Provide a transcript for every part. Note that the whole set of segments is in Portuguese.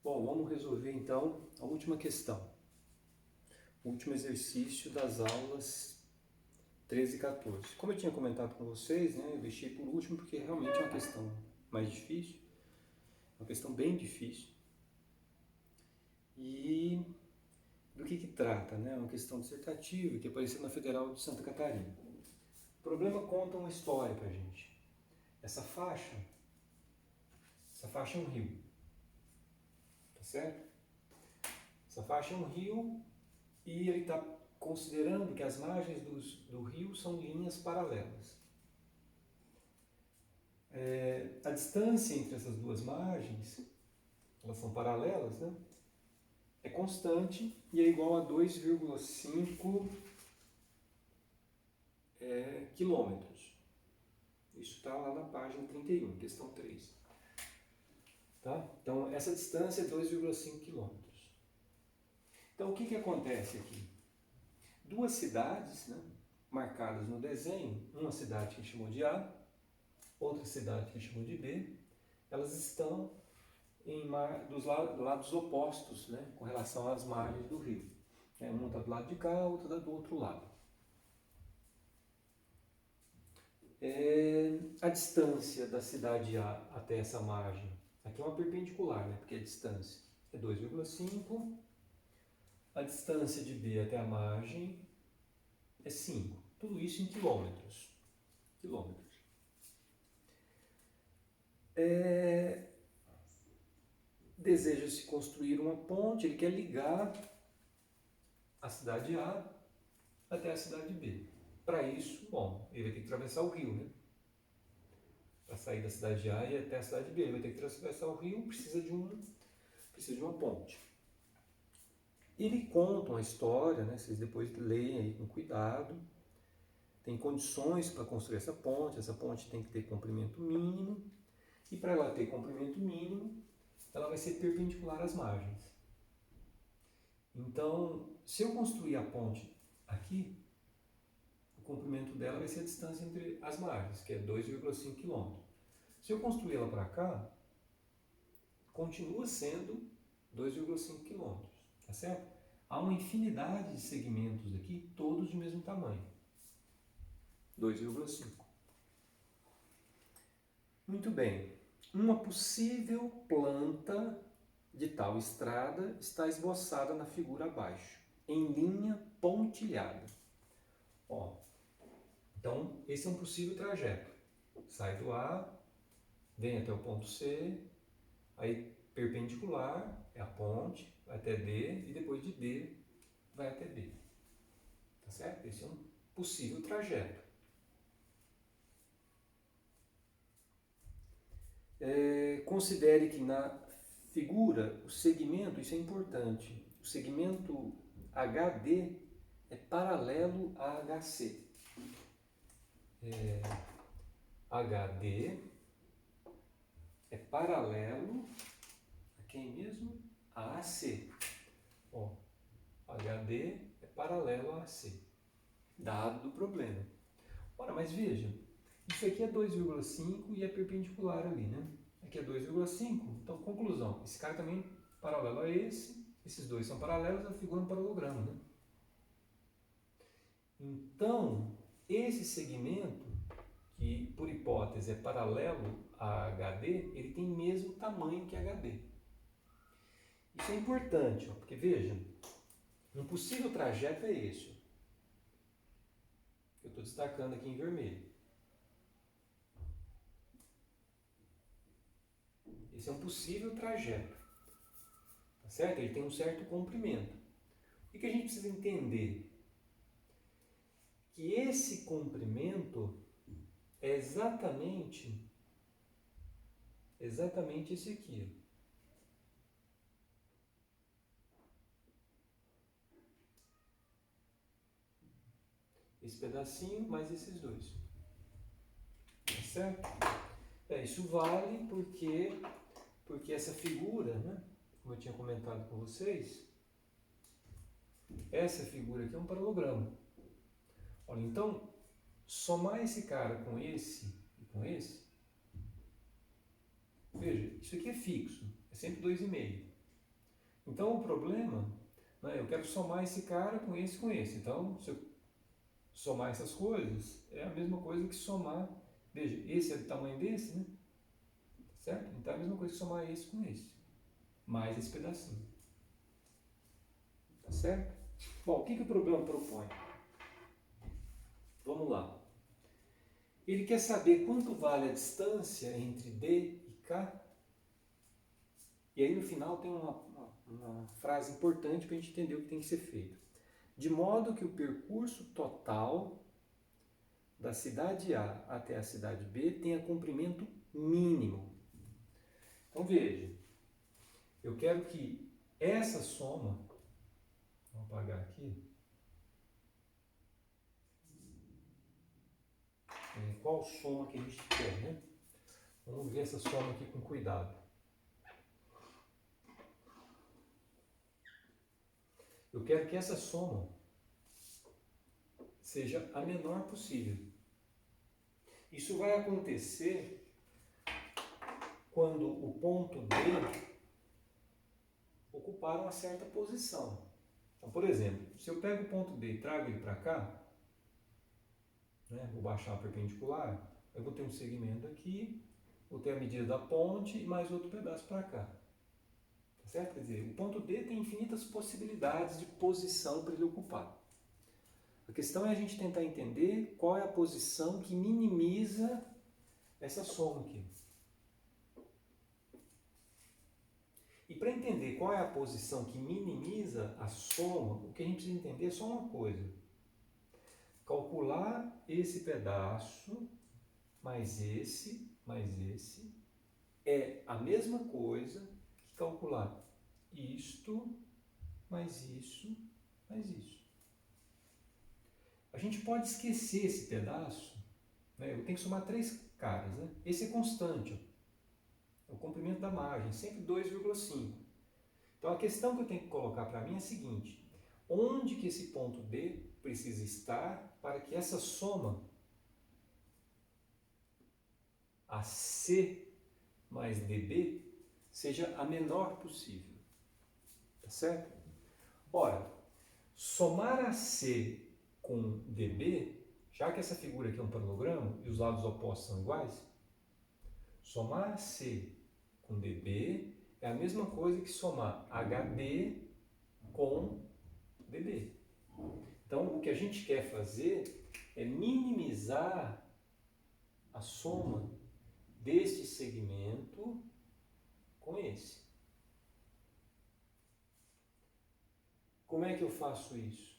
Bom, vamos resolver então a última questão. O último exercício das aulas 13 e 14. Como eu tinha comentado com vocês, né, eu deixei por último porque realmente é uma questão mais difícil, uma questão bem difícil. E do que trata, né? É uma questão dissertativa que apareceu na Federal de Santa Catarina. O problema conta uma história pra gente. Essa faixa é um rio, tá certo? Essa faixa é um rio e ele está considerando que as margens do rio são linhas paralelas. A distância entre essas duas margens, elas são paralelas, né? É constante e é igual a 2,5 quilômetros. Isso está lá na página 31, questão 3. Tá? Então, essa distância é 2,5 quilômetros. Então, o que acontece aqui? Duas cidades, né, marcadas no desenho, uma cidade que chamou de A, outra cidade que chamou de B, elas estão dos lados opostos, né, com relação às margens do rio. Uma está do lado de cá, a outra está do outro lado. A distância da cidade A até essa margem, aqui é uma perpendicular, né, porque a distância é 2,5, a distância de B até a margem é 5. Tudo isso em quilômetros. Deseja-se construir uma ponte, ele quer ligar a cidade A até a cidade B. Para isso, bom, ele vai ter que atravessar o rio, né? Para sair da cidade A e até a cidade B, ele vai ter que atravessar o rio, precisa de uma ponte. Ele conta uma história, né? Vocês depois leem aí com cuidado. Tem condições para construir essa ponte tem que ter comprimento mínimo, e para ela ter comprimento mínimo, ela vai ser perpendicular às margens. Então, se eu construir a ponte aqui, o comprimento dela vai ser a distância entre as margens, que é 2,5 km. Se eu construir ela para cá, continua sendo 2,5 km, tá certo? Há uma infinidade de segmentos aqui, todos de mesmo tamanho, 2,5. Muito bem. Uma possível planta de tal estrada está esboçada na figura abaixo, em linha pontilhada. Então, esse é um possível trajeto. Sai do A, vem até o ponto C, aí perpendicular é a ponte, vai até D, e depois de D vai até B. Tá certo? Esse é um possível trajeto. Considere que na figura, o segmento, isso é importante, o segmento HD é paralelo a HC. HD é paralelo a quem mesmo? A AC. HD é paralelo a AC. Dado do problema. Ora, mas veja, isso aqui é 2,5 e é perpendicular ali, né? Aqui é 2,5, então conclusão, esse cara também é paralelo a esses dois são paralelos, a figura é um paralelogramo, né? Então, esse segmento, que por hipótese é paralelo a HD, ele tem o mesmo tamanho que HD. Isso é importante, porque veja, um possível trajeto é esse. Eu estou destacando aqui em vermelho. Esse é um possível trajeto. Tá certo? Ele tem um certo comprimento. O que a gente precisa entender? Que esse comprimento é exatamente esse aqui. Esse pedacinho mais esses dois. Tá certo? Isso vale porque essa figura, né, como eu tinha comentado com vocês, essa figura aqui é um paralelogramo. Olha, então, somar esse cara com esse e com esse, veja, isso aqui é fixo, é sempre 2,5. Então o problema, né, eu quero somar esse cara com esse com esse. Então, se eu somar essas coisas, é a mesma coisa que somar, veja, esse é do tamanho desse, né? Certo? Então é a mesma coisa que somar esse com esse, mais esse pedacinho. Tá certo? Bom, o que o problema propõe? Vamos lá. Ele quer saber quanto vale a distância entre D e K. E aí no final tem uma frase importante para a gente entender o que tem que ser feito. De modo que o percurso total da cidade A até a cidade B tenha comprimento mínimo. Então veja, eu quero que essa soma, vou apagar aqui, qual soma que a gente quer, né? Vamos ver essa soma aqui com cuidado. Eu quero que essa soma seja a menor possível. Isso vai acontecer quando o ponto D ocupar uma certa posição. Então, por exemplo, se eu pego o ponto D e trago ele para cá, né, vou baixar a perpendicular, eu vou ter um segmento aqui, vou ter a medida da ponte e mais outro pedaço para cá. Tá certo? Quer dizer, o ponto D tem infinitas possibilidades de posição para ele ocupar. A questão é a gente tentar entender qual é a posição que minimiza essa soma aqui. E para entender qual é a posição que minimiza a soma, o que a gente precisa entender é só uma coisa. Calcular esse pedaço mais esse é a mesma coisa que calcular isto mais isso mais isso. A gente pode esquecer esse pedaço, né? Eu tenho que somar três caras, né? Esse é constante, ó. É o comprimento da margem, sempre 2,5. Então a questão que eu tenho que colocar para mim é a seguinte: onde que esse ponto D precisa estar para que essa soma AC mais DB seja a menor possível. Tá certo? Ora, somar AC com DB, já que essa figura aqui é um paralelogramo e os lados opostos são iguais, somar AC com DB é a mesma coisa que somar HB com DB. Então, o que a gente quer fazer é minimizar a soma deste segmento com esse. Como é que eu faço isso?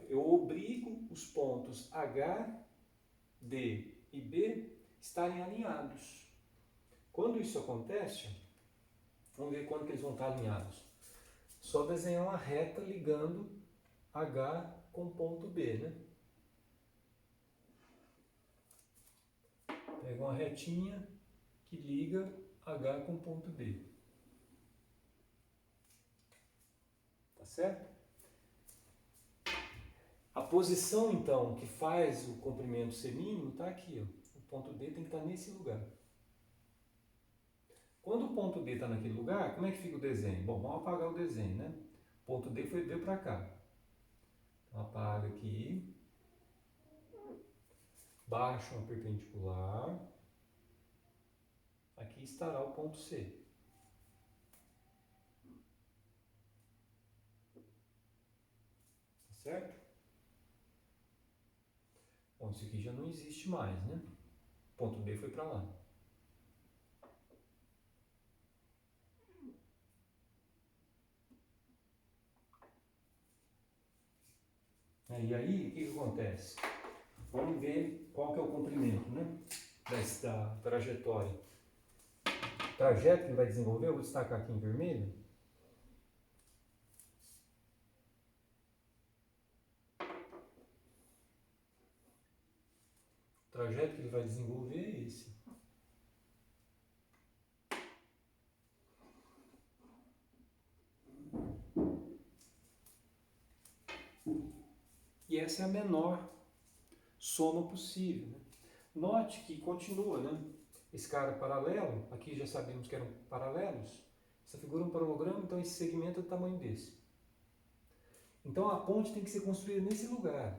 Eu obrigo os pontos H, D e B estarem alinhados. Quando isso acontece, vamos ver quando que eles vão estar alinhados. Só desenhar uma reta ligando H com ponto B, né? Pega uma retinha que liga H com ponto B. Tá certo? A posição, então, que faz o comprimento ser mínimo está aqui, ó. O ponto D tem que estar nesse lugar. Quando o ponto D está naquele lugar, como é que fica o desenho? Bom, vamos apagar o desenho, né? O ponto D veio para cá. Então, apaga aqui. Baixa uma perpendicular. Aqui estará o ponto C. Tá certo? Bom, isso aqui já não existe mais, né? O ponto D foi para lá. E aí, o que acontece? Vamos ver qual que é o comprimento, né? Dessa trajetória. O trajeto que ele vai desenvolver, eu vou destacar aqui em vermelho. O trajeto que ele vai desenvolver é esse. E essa é a menor soma possível, né? Note que continua, né? Esse cara paralelo, aqui já sabemos que eram paralelos. Essa figura é um paralelogramo, então esse segmento é do tamanho desse. Então a ponte tem que ser construída nesse lugar.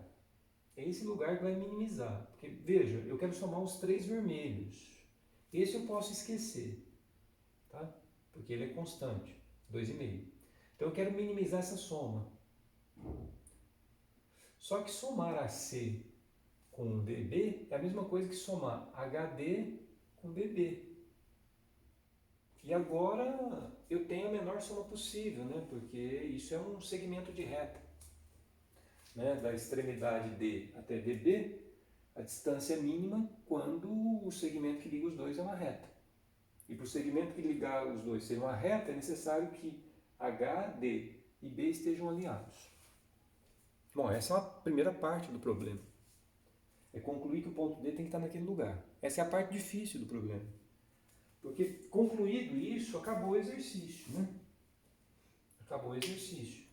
É esse lugar que vai minimizar. Porque, veja, eu quero somar os 3 vermelhos. Esse eu posso esquecer, tá? Porque ele é constante, 2,5. Então eu quero minimizar essa soma. Só que somar AC com DB é a mesma coisa que somar HD com BB. E agora eu tenho a menor soma possível, né? Porque isso é um segmento de reta. Né? Da extremidade D até DB, a distância é mínima quando o segmento que liga os dois é uma reta. E para o segmento que ligar os dois ser uma reta, é necessário que H, D e B estejam alinhados. Bom, essa é a primeira parte do problema. É concluir que o ponto D tem que estar naquele lugar. Essa é a parte difícil do problema. Porque concluído isso, acabou o exercício, né? Acabou o exercício.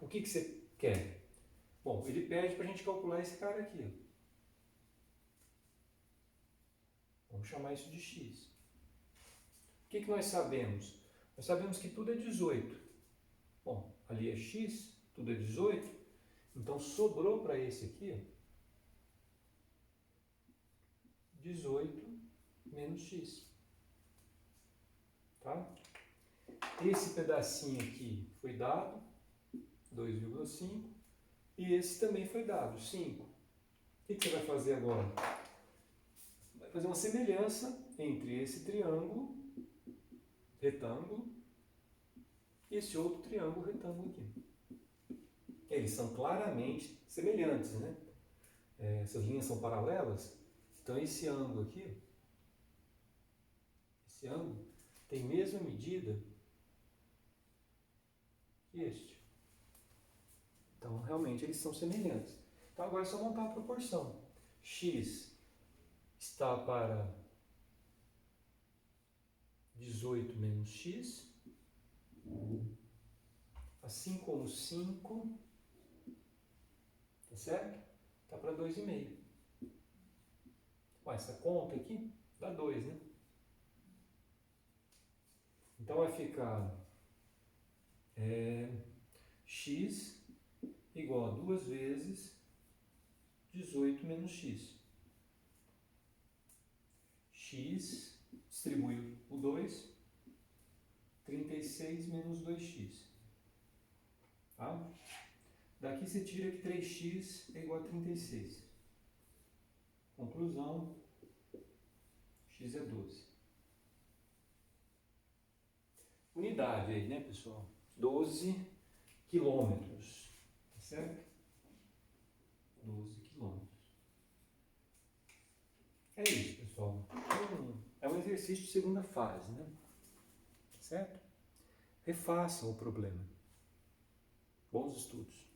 O que você quer? Bom, ele pede para a gente calcular esse cara aqui. Ó. Vamos chamar isso de x. O que nós sabemos? Nós sabemos que tudo é 18. Bom, ali é x, tudo é 18. Então sobrou para esse aqui, ó, 18 menos x. Tá? Esse pedacinho aqui foi dado, 2,5. E esse também foi dado, 5. O que você vai fazer agora? Vai fazer uma semelhança entre esse triângulo, retângulo, e esse outro triângulo, retângulo aqui. Eles são claramente semelhantes, né? Essas linhas são paralelas. Então esse ângulo aqui, esse ângulo, tem a mesma medida que este. Então realmente eles são semelhantes. Então agora é só montar a proporção. X está para 18 menos x, assim como 5, tá certo? Está para 2,5. Essa conta aqui dá 2, né? Então vai ficar x igual a 2 vezes 18 menos x. X distribui o 2, 36 menos 2x. Tá? Daqui você tira que 3x é igual a 36. Conclusão, x é 12. Unidade aí, né, pessoal? 12 quilômetros. Tá certo? 12 quilômetros. É isso, pessoal. É um exercício de segunda fase, né? Certo? Refaçam o problema. Bons estudos.